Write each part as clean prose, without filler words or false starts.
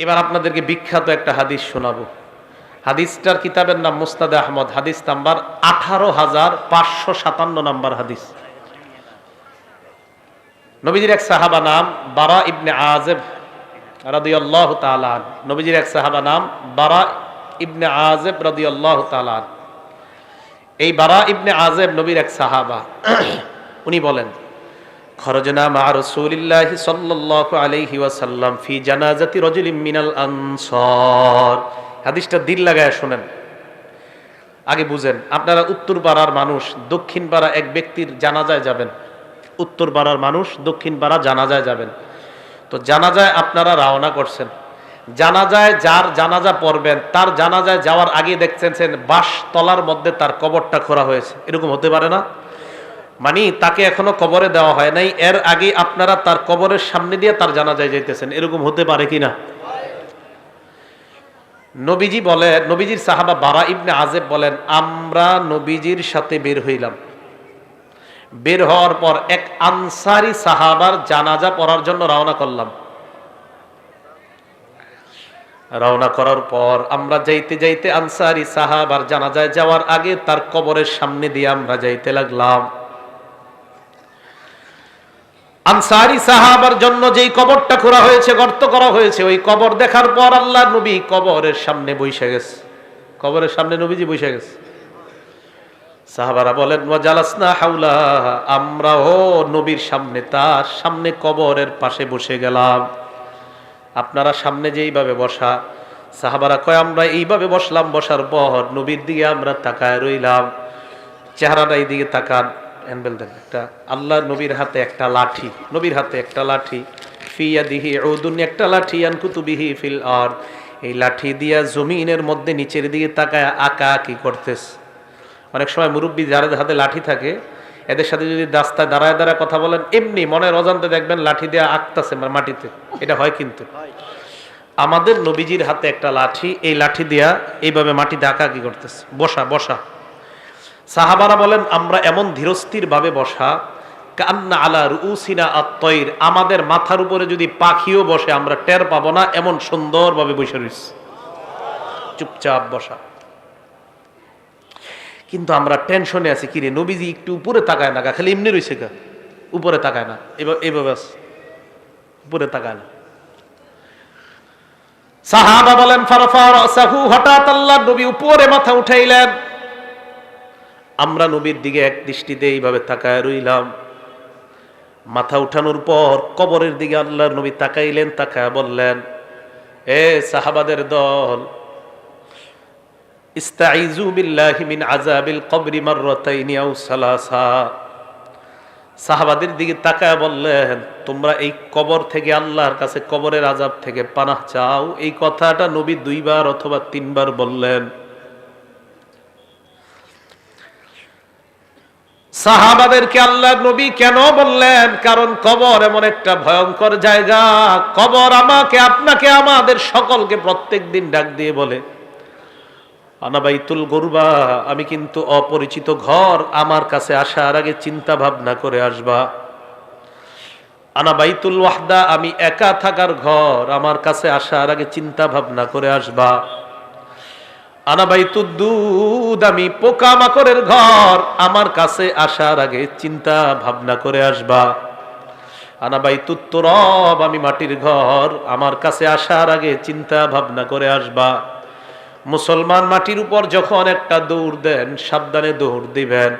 এবার আপনাদেরকে বিখ্যাত একটা হাদিস শোনাবো। হাদিসটার কিতাবের নাম মুসনাদে আহমদ, হাদিস নাম্বার 18,557 নাম্বার হাদিস। নবীজির এক সাহাবা নাম বারা ইবনে আযিব রাদিয়াল্লাহু তাআলা। নবীজির এক সাহাবা নাম বারা ইবনে আযিব রাদিয়াল্লাহু তাআলা। এই বারা ইবনে আযিব নবীর এক সাহাবা। উনি বলেন, খরজনা মা রাসূলিল্লাহি সাল্লাল্লাহু আলাইহি ওয়াসাল্লাম ফি জানাজাতি রাজুলিন মিনাল আনসার। হাদিসটা দিল লাগায় শুনেন, আগে বুঝেন। আপনারা উত্তর পাড়ার মানুষ দক্ষিণ পাড়া এক ব্যক্তির জানাজায় যাবেন। উত্তর পাড়ার মানুষ দক্ষিণ পাড়া জানাজায় যাবেন। তো জানাজায় আপনারা রওনা করছেন। জানাজায় যার জানাজা পড়বেন তার জানাজায় যাওয়ার আগে দেখছেন বাঁশ তলার মধ্যে তার কবরটা খোঁড়া হয়েছে। এরকম হতে পারে না? মানে তাকে এখনো কবরে দেওয়া হয় নাই, এর আগে আপনারা তার কবরের সামনে দিয়ে তার জানাজায় যাইতেছেন। এরকম হতে পারে কিনা? নবীজি বলে, নবীজির সাহাবা বারা ইবনে আযিব বলেন, আমরা নবীজির সাথে বের হইলাম। বের হওয়ার পর এক আনসারী সাহাবার জানাজা পড়ার জন্য রওনা করলাম। রওনা করার পর আমরা যাইতে যাইতে আনসারী সাহাবার জানাজায় যাওয়ার আগে তার কবরের সামনে দিয়ে আমরা যাইতে লাগলাম। আনসারী সাহাবার জন্য যেই কবরটা খোঁড়া হয়েছে, গর্ত করা হয়েছে, ওই কবর দেখার পর আল্লাহর নবী কবরের সামনে বসে গেছে। কবরের সামনে নবীজি বসে গেছে। সাহাবারা বলেন, ওয়া জালাসনা হাওলা, আমরাও নবীর সামনে, তার সামনে কবরের পাশে বসে গেলাম। আপনারা সামনে যেইভাবে বসা, সাহাবারা কয় আমরা এইভাবে বসলাম। বসার পর নবীর দিকে আমরা তাকায় রইলাম। চেহারাটা এই দিকে তাকান। একটা আল্লাহ নবীর হাতে একটা লাঠি, নবীর হাতে একটা লাঠি, ফিয়াদিহি উদুন, একটা লাঠি, আনকুতুবিহি ফিল আরদ, এই লাঠি দিয়া জমিনের মধ্যে নিচের দিকে তাকায় আঁকা আঁকি করতেছে। অনেক সময় মুরব্বী যাদের হাতে লাঠি থাকে, এদের সাথে যদি রাস্তায় দাঁড়ায় দাঁড়ায় কথা বলেন, এমনি মনের অজান্তে দেখবেন লাঠি দিয়ে আঁকতেছে মাটিতে। এটা হয় কিন্তু। আমাদের নবীজির হাতে একটা লাঠি, এই লাঠি দিয়া এইভাবে মাটিতে আঁকা আঁকি করতেছে। বসা বসা। সাহাবারা বলেন, আমরা এমন ধীরস্থির ভাবে বসা, কান্না আলা রুউসিনা আত-তায়র, আমাদের মাথার উপরে যদি পাখিও বসে আমরা টের পাবো না, এমন সুন্দর ভাবে বসে রইছি। চুপচাপ বসা। কিন্তু আমরা টেনশনে আছি, কিরে নবীজি একটু উপরে তাকায় না, খালি এমনি রইছে গা, উপরে তাকায় না, এইভাবে উপরে তাকায় না। সাহাবা বলেন, ফারফা রাসাহু, হঠাৎ আল্লাহর নবী উপরে মাথা উঠাইলেন। আমরা নবীর দিকে এক দৃষ্টিতে এইভাবে তাকায় রইলাম। মাথা উঠানোর পর কবরের দিকে আল্লাহর নবী তাকাইলেন। তাকায় বললেন, এ সাহাবাদের দল, ইস্তাইযু বিল্লাহি মিন আযাবিল কবরি মাররাতাইনি আও সালাসা। সাহাবাদের দিকে তাকায় বললেন, তোমরা এই কবর থেকে, আল্লাহর কাছে কবরের আযাব থেকে পানাহ চাও। এই কথাটা নবী 2 বার অথবা 3 বার বললেন। সাহাবাদেরকে আল্লাহর নবী কেন বললেন? কারণ কবর এমন একটা ভয়ঙ্কর জায়গা। কবর আমাকে, আপনাকে, আমাদের সকলকে প্রত্যেকদিন ডাক দিয়ে বলে, আনা বাইতুল গুরবা, আমি কিন্তু অপরিচিত ঘর, আমার কাছে আসার আগে চিন্তা ভাবনা করে আসবা। আনা বাইতুল ওয়াহদা, আমি একা থাকার ঘর, আমার কাছে আসার আগে চিন্তা ভাবনা করে আসবা। আনা বাইতুদ দুদ, আমি পোকামাকড়ের ঘর, আমার কাছে আসার আগে চিন্তা ভাবনা করে আসবা। আনা বাইতুত তুরাব, আমি মাটির ঘর, আমার কাছে আসার আগে চিন্তা ভাবনা করে আসবা। মুসলমান মাটির উপর যখন একটা দৌড় দেন, সাবধানে দৌড় দিবেন।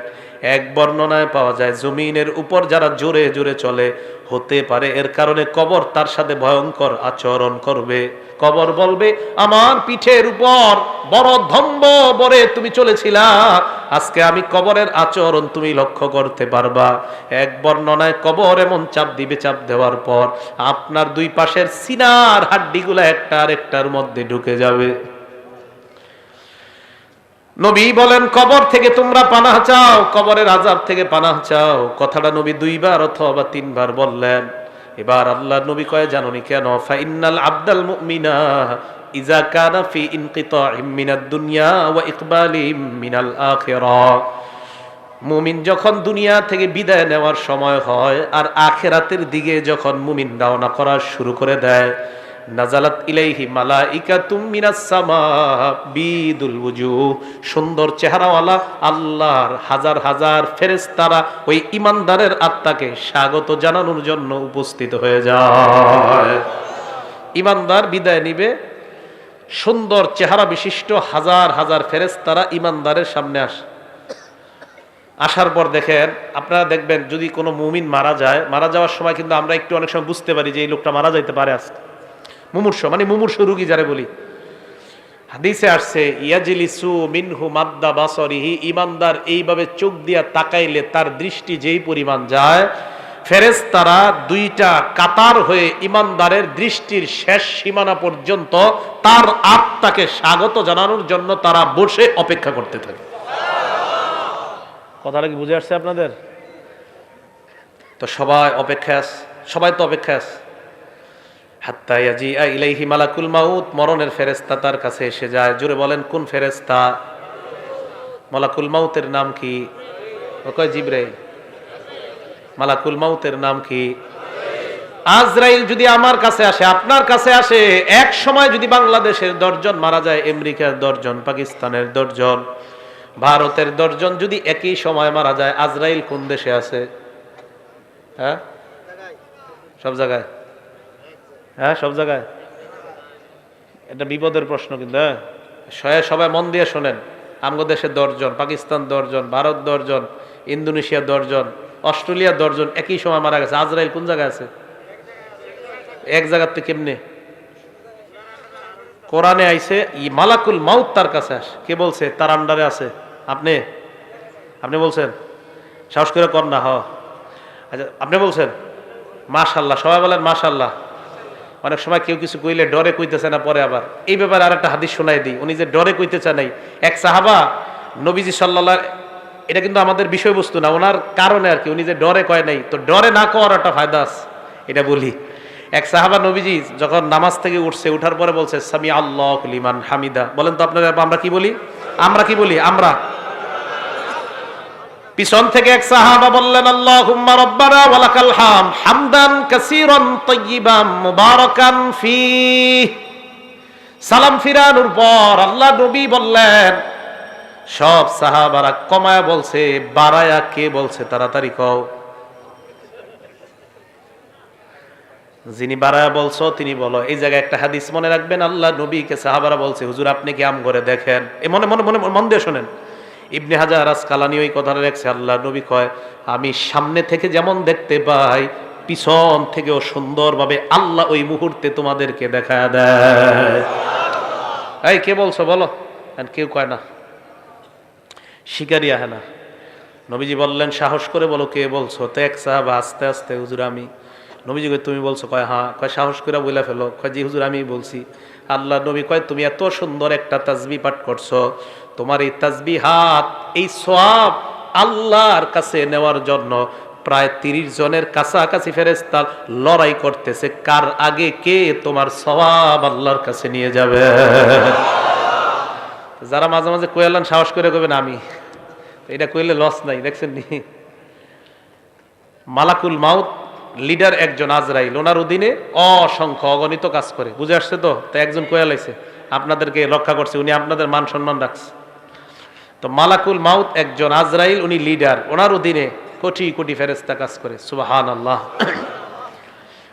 এক বর্ণনায় পাওয়া যায়, জমিনের উপর যারা জোরে জোরে চলে, হতে পারে এর কারণে কবর তার সাথে ভয়ঙ্কর আচরণ করবে। কবর বলবে, আমার পিঠের উপর বড় ধম্ব বরে তুমি চলেছিলা, আজকে আমি কবরের আচরণ তুমি লক্ষ্য করতে পারবা। এক বর্ণনায় কবর এমন চাপ দিবে, চাপ দেওয়ার পর আপনার 2 পাশের সিনার হাড্ডিগুলা একটা আরেকটার মধ্যে ঢুকে যাবে। নবী বলেন, কবর থেকে তোমরা পানাহ চাও, কবরের আযাব থেকে পানাহ চাও। কথাটা নবী 2 বার অথবা 3 বার বললেন। এবার আল্লাহর নবী কয়, জানোনি কেন? ফা ইন্নাল আবদাল মুমিনা ইযা কানা ফি ইনকিতাইম মিনাদ দুনিয়া ওয়া ইকবালিম মিনাল আখিরাহ। মুমিন যখন দুনিয়া থেকে বিদায় নেওয়ার সময় হয় আর আখিরাতের দিকে যখন মুমিন রওনা করা শুরু করে দেয়, নাজালাত ইলাইহি মালাইকাতুম মিনাস সামা বিদুল ওয়ুজুহ, সুন্দর চেহারাওয়ালা আল্লাহর হাজার হাজার ফেরেশতারা ওই ঈমানদারের আত্মাকে স্বাগত জানানোর জন্য উপস্থিত হয়ে যায়। ঈমানদার বিদায় নিবে, সুন্দর চেহারা বিশিষ্ট হাজার হাজার ফেরেশতারা ঈমানদারের সামনে আসে। আসার পর দেখেন, আপনারা দেখবেন যদি কোনো মুমিন মারা যায়, মারা যাওয়ার সময় কিন্তু আমরা একটু অনেক সময় বুঝতে পারি যে এই লোকটা মারা যাইতে পারে আজকে। মুমূর্ষ মানে মুমূর্ষ রোগী যারে বলি, হাদিসে আসছে ইয়াজলিসু মিনহু মাদ্দা বাসরিহি, ঈমানদার এইভাবে চোখ দিয়া তাকাইলে তার দৃষ্টি যেই পরিমাণ যায়, ফেরেশতারা দুইটা কাতার হয়ে ঈমানদারের দৃষ্টির শেষ সীমানা পর্যন্ত তার আত্মাকে স্বাগত জানানোর জন্য তারা বসে অপেক্ষা করতে থাকে। কথাটা কি বুঝে আসছে আপনাদের? তো সবাই অপেক্ষায় আছে, সবাই তো অপেক্ষায় আছে। হাত্তা ইয়াজিআ ইলাইহি মালাকুল মাউত, মরণের ফেরেশতা তার কাছে এসে যায়। জোরে বলেন কোন ফেরেশতা? মালাকুল মাউতের নাম কি? কয় জিবরাইল। মালাকুল মাউতের নাম কি? আজরাইল। যদি আমার কাছে আসে, আপনার কাছে আসে, এক সময় যদি বাংলাদেশের 10 জন মারা যায়, আমেরিকার 10 জন, পাকিস্তানের 10 জন, ভারতের 10 জন যদি একই সময় মারা যায়, আজরাইল কোন দেশে আছে? হ্যাঁ, সব জায়গায়। হ্যাঁ, সব জায়গায়। এটা বিপদের প্রশ্ন কিন্তু। হ্যাঁ, সবাই মন দিয়ে শোনেন। আমগো দেশে 10 জন, পাকিস্তান 10 জন, ভারত 10 জন, ইন্দোনেশিয়া 10 জন, অস্ট্রেলিয়া 10 জন একই সময় মারা গেছে। আজরাইল কোন জায়গায় আছে? এক জায়গাতে কেমনে? কোরআনে আইছে মালাকুল মাউত তার কাছে আসে। কে বলছে তার আন্ডারে আছে? আপনি আপনি বলছেন? সাহস করে কর না। আচ্ছা, আপনি বলছেন? মাশাআল্লাহ, সবাই বলেন মাশাআল্লাহ। অনেক সময় কেউ কিছু কইলে ডরে কইতেছে না, পরে আবার এই ব্যাপারে আর একটা হাদিস শোনাই দিই। উনি যে ডরে কইতেছে নাই, এক সাহাবা নবীজি সাল্লাল্লাহু, এটা কিন্তু আমাদের বিষয়বস্তু না, ওনার কারণে আর কি, উনি যে ডরে কয় নাই, তো ডরে না কওয়ার একটা ফায়দা আছে, এটা বলি। এক সাহাবা নবীজি যখন নামাজ থেকে উঠছে, উঠার পরে বলছে সামি আল্লাহু লিমান হামিদা। বলেন তো আপনারা আমরা কি বলি? আমরা কি বলি? আমরা। পিছন থেকে এক সাহাবা বললেন আল্লাহুম্মা রাব্বানা ওয়া লাকাল হামদ হামদান কাসীরান তাইয়িবান মুবারাকান ফীহ। সালাম ফিরানোর পর আল্লাহ নবী বললেন, সব সাহাবারা কমায়া বলছে, বাড়ায়া কে বলছে? তাড়াতাড়ি কও। যিনি বাড়ায়া বলছো তিনি বলো। এই জায়গায় একটা হাদিস মনে রাখবেন, আল্লাহ নবীকে সাহাবারা বলছে হুজুর আপনি কি আম করে দেখেন? এ মনে মনে মনে মন দিয়ে শোনেন। ইবনে হাজার আসকালানী ওই কথাটা লেখছে, আল্লাহ নবী কয় আমি সামনে থেকে যেমন দেখতে পাই, পিছন থেকেও সুন্দরভাবে আল্লাহ ওই মুহূর্তে তোমাদেরকে দেখা দেয়। এই কে বলছো বলো? কেউ কয় না, শিকারি আহে না। নবীজি বললেন সাহস করে বলো কে বলছো। তো এক সাহাবা আস্তে আস্তে, হুজুর আমি। নবীজি কয় তুমি বলছো? কয় হ্যাঁ। কয় সাহস করে বলে ফেলো। কয় জি হুজুর আমি বলছি। আল্লাহ নবী কয় তুমি এত সুন্দর একটা তাসবিহ পাঠ করছো, তোমার এই তাসবিহাত, এই সওয়াব আল্লাহর কাছে নেওয়ার জন্য প্রায় 30 জনের কাছাকাছি ফেরেশতা লড়াই করতেছে, কার আগে কে তোমার সওয়াব আল্লাহর কাছে নিয়ে যাবে। যারা মাঝে মাঝে কইলেন সাহস করে কইবেন আমি, এটা কইলে লস নাই। দেখছেন নি, মালাকুল মাউত লিডার একজন আজরাইল, ওনার অধীনে অসংখ্য অগণিত কাজ করে। বুঝে আসছে তো? তাই একজন কইয়া লাইছে আপনাদেরকে রক্ষা করছে, উনি আপনাদের মান সম্মান রাখছে। তো মালাকুল মাউত একজন আজরাইল, উনি লিডার, ওনার অধীনে কোটি কোটি ফেরেশতা কাজ করে। সুবহানাল্লাহ।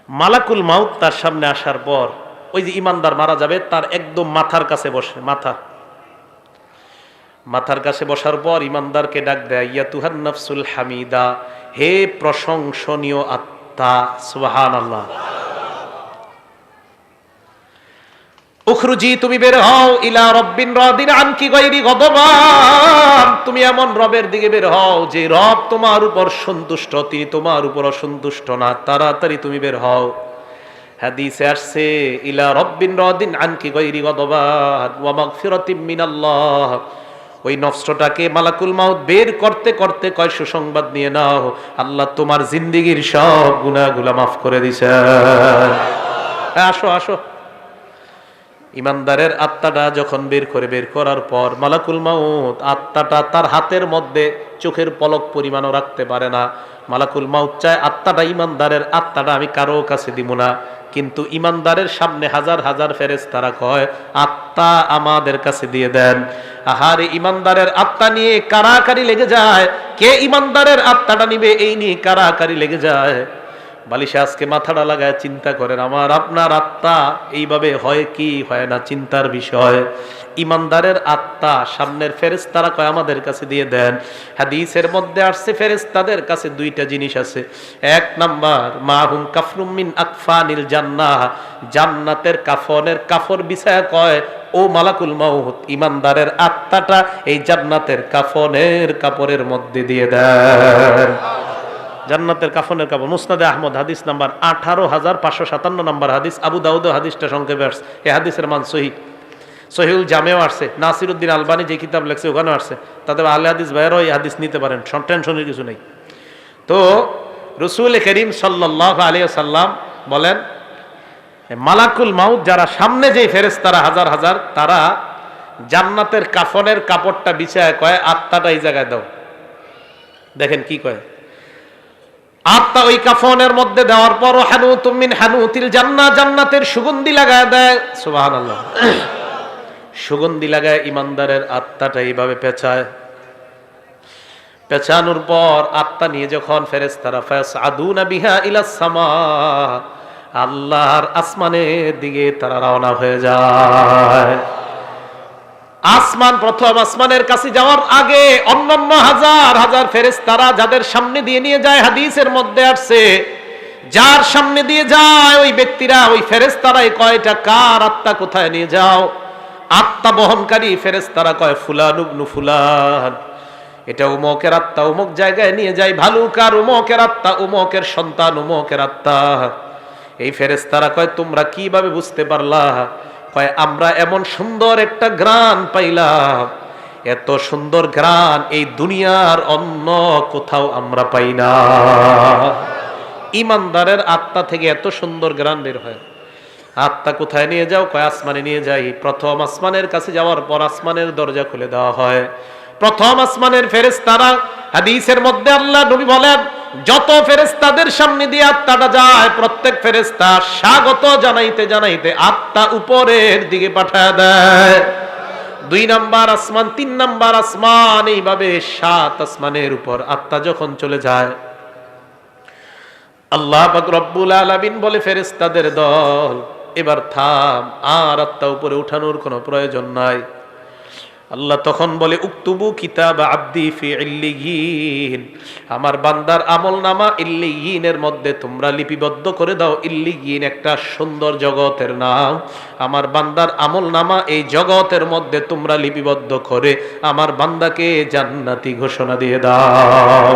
মালাকুল মাউত তার সামনে আসার পর ওই যে ইমানদার মারা যাবে, তার একদম মাথার কাছে বসে। মাথার কাছে বসার পর ইমানদারকে ডাক দেয়, ইয়াতুহান নাফসুল হামিদা, হে প্রশংসনীয় আত্মা। সুবহানাল্লাহ। উখরুজি, তুমি বের হও, ইলা রব্বিন রাদিন আনকি গায়রি গদবান, তুমি এমন রবের দিকে বের হও যে রব তোমার উপর সন্তুষ্ট, তিনি তোমার উপর অসন্তুষ্ট না। তাড়াতাড়ি তুমি বের হও। হাদিসে আসছে ইলা রব্বিন রাদিন আনকি গায়রি গদবান ওয়া মাগফিরাতিম মিনাল্লাহ। ওই নফসটাকে মালাকুল মাউত বের করতে করতে কয় সুসংবাদ নিয়ে নাও, আল্লাহ তোমার জিন্দেগীর সব গুনাহগুলো মাফ করে দিয়েছেন। আসো আসো। ইমানদারের আত্মাটা যখন বের করার পর মালাকুল মাউত আত্মাটা তার হাতের মধ্যে চোখের পলক পরিমাণও রাখতে পারে না। মালাকুল মাউত চায় আত্মাটা, ইমানদারের আত্মাটা আমি কারো কাছে দিব না, কিন্তু ইমানদারের সামনে হাজার হাজার ফেরেশতারা কয় আত্মা আমাদের কাছে দিয়ে দেন। আহারে ইমানদারের আত্মা নিয়ে কারাকারি লেগে যায়, কে ইমানদারের আত্মাটা নিবে এই নিয়ে কারাকারি লেগে যায়। বালিশে আজকে মাথাটা লাগায় চিন্তা করেন, আমার আপনার আত্মা এইভাবে হয় কি হয় না, চিন্তার বিষয়। ইমানদারের আত্মা সামনের ফেরেশতারা কয় আমাদের কাছে দিয়ে দেন। হাদিসের মধ্যে আসছে ফেরেশতাদের কাছে দুইটা জিনিস আছে। এক নাম্বার মাহুম কাফরুম মিন আকফানিল জান্নাহ, জান্নাতের কাফনের কাফর বিছায়া কয় ও মালাকুল মাউত, ইমানদারের আত্মাটা এই জান্নাতের কাফনের কাপড়ের মধ্যে দিয়ে দেন। জান্নাতের কাফনের কাপড়, মুসনাদে আহমদ হাদিস নাম্বার 18,557 নম্বর হাদিস, আবু দাউদ হাদিসটা সংক্ষেপে আসছে। এই হাদিসের মান সহিহ, সহিহুল জামেও আসছে, নাসিরউদ্দিন আলবানী যে কিতাব লেখছে ওখানেও আসছে। তাদের আহলে হাদিস ভাইরাও এই হাদিস নিতে পারেন, টেনশনের কিছু নেই। তো রাসূল করিম সাল্লাল্লাহু আলাইহি ওয়াসাল্লাম বলেন মালাকুল মাউত যারা সামনে যে ফেরেশতারা হাজার হাজার, তারা জান্নাতের কাফনের কাপড়টা বিছায় কয় আত্মাটা এই জায়গায় দাও। দেখেন কি কয়, আত্মা ওই কাফনের মধ্যে দেওয়ার পর হানুতুম মিন হানুতিল জান্নাহ, জান্নাতের সুগন্ধি লাগায় দেয়। সুবহানাল্লাহ, সুগন্ধি লাগায় ইমানদারের আত্মাটা এইভাবে পেঁচায়। পেঁচানোর পর আত্মা নিয়ে যখন ফেরেশতারা ফায়াসআদুনা বিহা ইলাস সামা, আল্লাহর আসমানের দিকে তারা রওনা হয়ে যায়। আসমান, প্রথম আসমানের কাছে যাওয়ার আগে অন্যান্য হাজার হাজার ফেরেশতারা যাদের সামনে দিয়ে নিয়ে যায়, হাদিসের মধ্যে আসছে যার সামনে দিয়ে যায় ওই ব্যক্তিরা, ওই ফেরেশতারাই কয়টা কার আত্মা কোথায় নিয়ে যাও। আত্মা বহনকারী ফেরেশতারা কয় ফুলান ইবনু ফুলান, এটা উমকের আত্মা উমক জায়গায় নিয়ে যায়। ভালুকার উমকের আত্মা, উমকের সন্তান উমকের আত্মা। এই ফেরেশতারা কয় তোমরা কিভাবে বুঝতে পারলা? কয় আমরা এমন সুন্দর একটা ঘ্রাণ পাইলাম, এত সুন্দর ঘ্রাণ এই দুনিয়ার অন্য কোথাও আমরা পাই না। ইমানদারের আত্মা থেকে এত সুন্দর ঘ্রাণ বের হয়। আত্মা কোথায় নিয়ে যাও? কয় আসমানে নিয়ে যাই। প্রথম আসমানের কাছে যাওয়ার পর আসমানের দরজা খুলে দেওয়া হয়। প্রথম আসমানের ফেরেশতারা, হাদিসের মধ্যে আল্লাহ নবী বলেন যত ফেরেশতাদের সামনে দিয়ে আত্মাটা যায়, প্রত্যেক ফেরেশতা স্বাগত জানাইতে জানাইতে আত্মা উপরের দিকে পাঠায় দেয়। 2 নাম্বার আসমান, 3 নাম্বার আসমান, এইভাবে 7 আসমানের উপর আত্মা যখন চলে যায়, আল্লাহ পাক রব্বুল আলামিন বলে ফেরেশতাদের দল এবার থাম, আর আত্মা উপরে উঠানোর কোনো প্রয়োজন নাই। আল্লাহ তখন বলে উকতুবু কিতাব আব্দি ফি ইল্লিয়িন, আমার বান্দার আমলনামা ইল্লিয়িনের মধ্যে তোমরা লিপিবদ্ধ করে দাও। ইল্লিয়িন একটা সুন্দর জগতের নাম। আমার বান্দার আমলনামা এই জগতের মধ্যে তোমরা লিপিবদ্ধ করে আমার বান্দাকে জান্নাতি ঘোষণা দিয়ে দাও।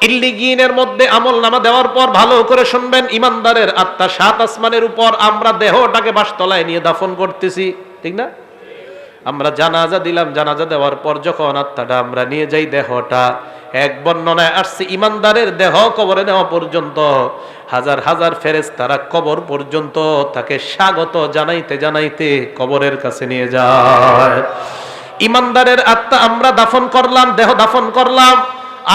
ইল্লিয়িনের মধ্যে আমলনামা দেওয়ার পর ভালো করে শুনবেন, ইমানদারের আত্মা 7 আসমানের উপর, আমরা দেহটাকে বাসতলায় নিয়ে দাফন করতেছি, ঠিক না? আমরা জানাজা দিলাম, জানাজা দেওয়ার পর যখন আত্মাটা আমরা নিয়ে যাই, দেহটা, এক বর্ণনায় আসছে ইমানদারের দেহ কবরে নেওয়া পর্যন্ত হাজার হাজার ফেরেশতারা কবর পর্যন্ত তাকে স্বাগত জানাইতে জানাইতে কবরের কাছে নিয়ে যায়। ইমানদারের আত্মা আমরা দাফন করলাম, দেহ দাফন করলাম,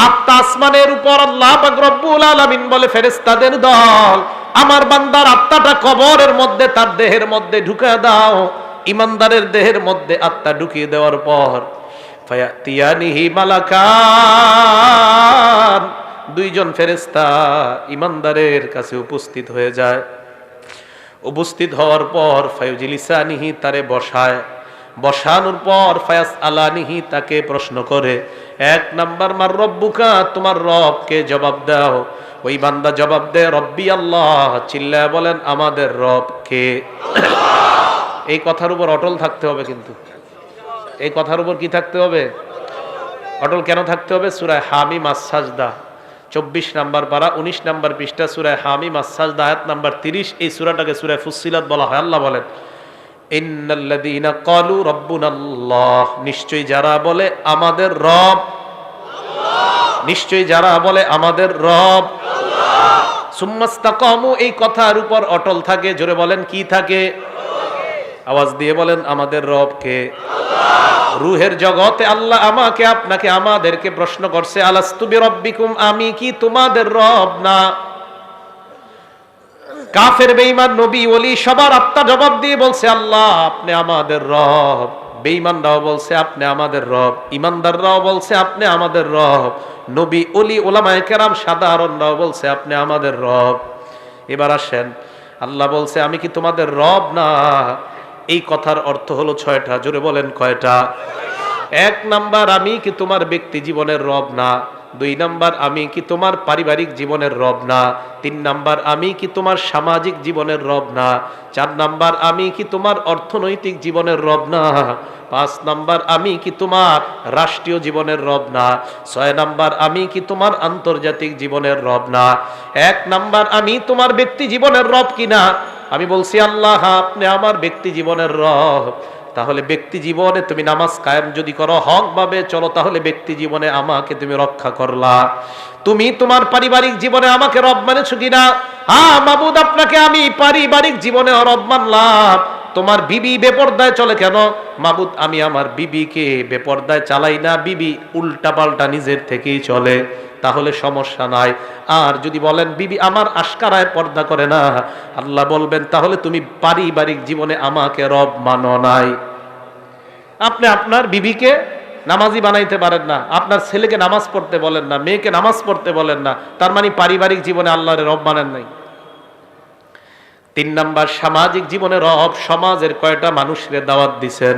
আত্মা আসমানের উপর। আল্লাহ পাক রব্বুল আলামিন বলে ফেরেশতাদের দল আমার বান্দার আত্মাটা কবরের মধ্যে তার দেহের মধ্যে ঢুকিয়ে দাও। ইমানদারের দেহের মধ্যে আত্মা ঢুকিয়ে দেওয়ার পর ফায়াতিয়ানিহি মালাকান, 2 জন ফেরেশতা ইমানদারের কাছে উপস্থিত হয়ে যায়। উপস্থিত হওয়ার পর ফায়ুজিলিসানিহি, তারে বসায়। বসানোর পর ফায়াস আলানিহি, তাকে প্রশ্ন করে। 1 নাম্বার মার রব্বুকা, তোমার রবকে জবাব দাও। ওই বান্দা জবাব দেয় রব্বি আল্লাহ, চিল্লায় বলেন আমাদের রব কে। এই কথার উপর অটল থাকতে হবে, কিন্তু এই কথার উপর কি থাকতে হবে? অটল কেন থাকতে হবে? সূরা হামিম আস-সাজদা 24 নাম্বার পারা 19 নাম্বার পৃষ্ঠা, সূরা হামিম আস-সাজদা আয়াত নাম্বার 30। এই সূরাটাকে সূরা ফুসসিলাত বলা হয়। আল্লাহ বলেন ইন্নাল্লাযীনা ক্বালু রাব্বুনাল্লাহ, নিশ্চয়ই যারা বলে আমাদের রব আল্লাহ, নিশ্চয়ই যারা বলে আমাদের রব আল্লাহ, সুম্মাস্তাকামু, এই কথার উপর অটল থাকে। জোরে বলেন কি থাকে? আওয়াজ দিয়ে বলেন আমাদের রব কে? আল্লাহ। রূহের জগতে আল্লাহ আমাকে আপনাকে আমাদেরকে প্রশ্ন করছে আলাস্তু বিরাব্বিকুম, আমি কি তোমাদের রব না? কাফের বেঈমান নবী ওলি সবার আত্মা জবাব দিয়ে বলছে আল্লাহ আপনি আমাদের রব। বেঈমানরাও বলছে আপনি আমাদের রব, ইমানদাররাও বলছে আপনি আমাদের রব, নবী ওলি ওলামায়ে কেরাম সাধারণরাও বলছে আপনি আমাদের রব। এবার আসেন, আল্লাহ বলছে আমি কি তোমাদের রব না? এই কথার অর্থ হলো 6টা। জোরে বলেন কয়টা? 1 নাম্বার, আমি কি তোমার ব্যক্তি জীবনের রব না? 2 নাম্বার, আমি কি তোমার পারিবারিক জীবনের রব না? 3 নাম্বার, আমি কি তোমার সামাজিক জীবনের রব না? 4 নাম্বার, আমি কি তোমার অর্থনৈতিক জীবনের রব না? 5 নাম্বার, আমি কি তোমার রাষ্ট্রীয় জীবনের রব না? 6 নাম্বার, আমি কি তোমার আন্তর্জাতিক জীবনের রব না? 1 নাম্বার, আমি তোমার ব্যক্তি জীবনের রব কিনা? আমি বলছি আল্লাহ আপনি আমার ব্যক্তি জীবনের রব। তাহলে ব্যক্তি জীবনে তুমি নামাজ কায়েম যদি করো, হক ভাবে চলো, তাহলে ব্যক্তি জীবনে আমাকে তুমি রক্ষা করলা। তুমি তোমার পারিবারিক জীবনে আমাকে রব মানেছো কিনা? হ্যাঁ মাবুদ, আপনাকে আমি পারিবারিক জীবনে রব মানলাম। তোমার বিবি বেপরদায় চলে কেন? মাবুদ, আমি আমার বিবিকে বেপরদায় চালাই না, বিবি উল্টা পাল্টা নিজের থেকেই চলে, তাহলে সমস্যা নাই। আর যদি বলেন বিবি আমার আশকারায় পর্দা করে না, আল্লাহ বলবেন তাহলে তুমি পারিবারিক জীবনে আমাকে রব মানো নাই। আপনি আপনার বিবিকে নামাজি বানাইতে পারেন না, আপনার ছেলেকে নামাজ পড়তে বলেন না, মেয়েকে নামাজ পড়তে বলেন না, তার মানে পারিবারিক জীবনে আল্লাহর রব মানেন নাই। 3 নাম্বার, সামাজিক জীবনে রব। সমাজের কয়টা মানুষের দাওয়াত দিছেন?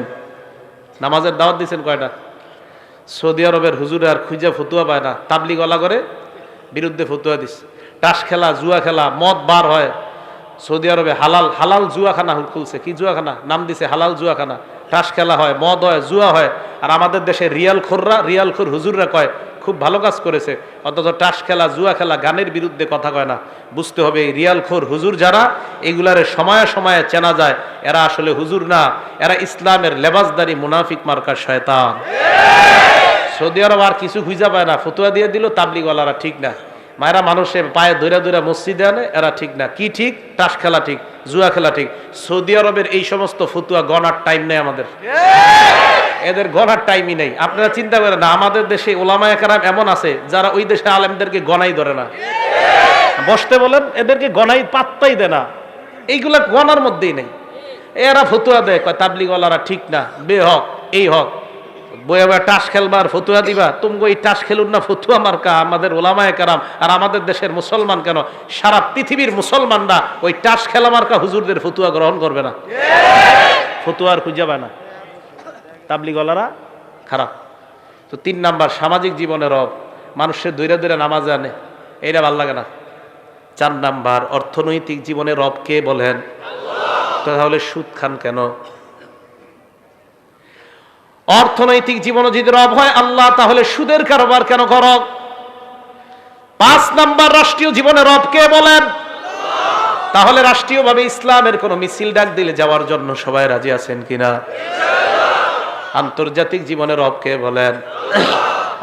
নামাজের দাওয়াত দিছেন কয়টা? সৌদি আরবের হুজুরে আর খুঁজা ফতুয়া পায় না, তাবলিগ ওয়ালা করে বিরুদ্ধে ফতুয়া দিচ্ছে। টাস খেলা, জুয়া খেলা, মদ বার হয়। সৌদি আরবে হালাল জুয়াখানা খুলছে। কি জুয়াখানা? নাম দিছে হালাল জুয়াখানা। টাস খেলা হয়, মদ হয়, জুয়া হয়। আর আমাদের দেশে রিয়ালখোর হুজুররা কয় খুব ভালো কাজ করেছে, অথচ টাস খেলা, জুয়া খেলা, গানের বিরুদ্ধে কথা কয় না। বুঝতে হবে এই রিয়ালখোর হুজুর যারা, এগুলারে সময়ে সময়ে চেনা যায় এরা আসলে হুজুর না, এরা ইসলামের লেবাসদারি মুনাফিক মার্কা শয়তান। সৌদি আরব আর কিছু খুঁজা পায় না, ফতুয়া দিয়ে দিল তাবলিগওয়ালারা ঠিক না। মায়েরা মানুষের পায়ে দৈরা দৈরা মসজিদে আনে, এরা ঠিক না। কি ঠিক? টাস খেলা ঠিক, জুয়া খেলা ঠিক। সৌদি আরবের এই সমস্ত ফতুয়া গনার টাইম নেই আমাদের, এদের গনার টাইমই নেই। আপনারা চিন্তা করেন না, আমাদের দেশে ওলামায়ে কেরাম এমন আছে যারা ওই দেশে আলেমদেরকে গনাই ধরে না, বসতে বলেন এদেরকে গনাই পাত্তাই দেয় না, এইগুলা গনার মধ্যেই নেই। এরা ফতুয়া দেয়, কয় তাবলিগওয়ালারা ঠিক না, বেহক, এই হক। বইয়া টাস খেলবার ফতুয়া দিবা, তুমি ওই টাস খেলুন না ফতুয়া মার্কা আমাদের ওলামায়ে কেরাম। আর আমাদের দেশের মুসলমান কেন, সারা পৃথিবীর মুসলমানরা ওই টাস খেলা মার্কা হুজুরদের ফতুয়া গ্রহণ করবে না, ফতুয়া আর খুঁজে পায় না। তাবলিগওয়ালারা খারাপ। তো 3 নাম্বার, সামাজিক জীবনের রব। মানুষের দৈরা দৈরা নামাজে আনে, এইটা ভাল লাগে না। 4 নাম্বার, অর্থনৈতিক জীবনে রব কে বলেন? তাহলে সুদ খান কেন? অর্থনৈতিক জীবনে যদি রব হয় আল্লাহ, তাহলে সুদের কারবার কেন করো? 5 নাম্বার, রাষ্ট্রীয় জীবনে রব কে বলেন? তাহলে রাষ্ট্রীয়ভাবে ইসলামের কোন মিছিল ডাক দিলে যাওয়ার জন্য সবাই রাজি আছেন কিনা? আন্তর্জাতিক জীবনে রব কে বলেন?